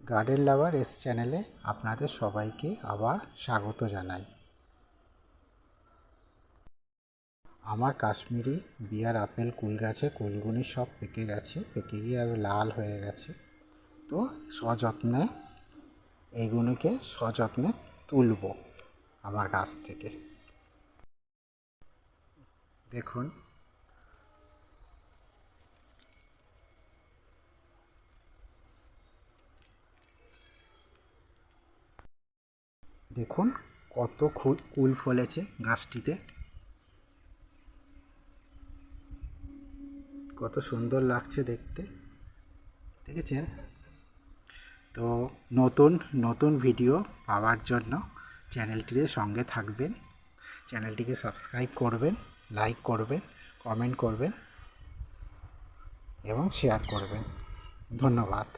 Garden লাভার S চ্যানেলে আপনাদের সবাইকে আবার স্বাগত জানাই। আমার কাশ্মীরি বিয়ার আপেল কুল গাছে কুলগুনি সব পেকে গেছে, পেকে গিয়ে আর লাল হয়ে গেছে। তো এইগুলোকে সযত্নে তুলব আমার গাছ থেকে। দেখুন, দেখুন কত কুল ফলেছে গাছটিতে, কত সুন্দর লাগছে দেখতে, দেখেছেন? তো নতুন নতুন ভিডিও পাওয়ার জন্য চ্যানেলটির সঙ্গে থাকবেন, চ্যানেলটিকে সাবস্ক্রাইব করবেন, লাইক করবেন, কমেন্ট করবেন এবং শেয়ার করবেন। ধন্যবাদ।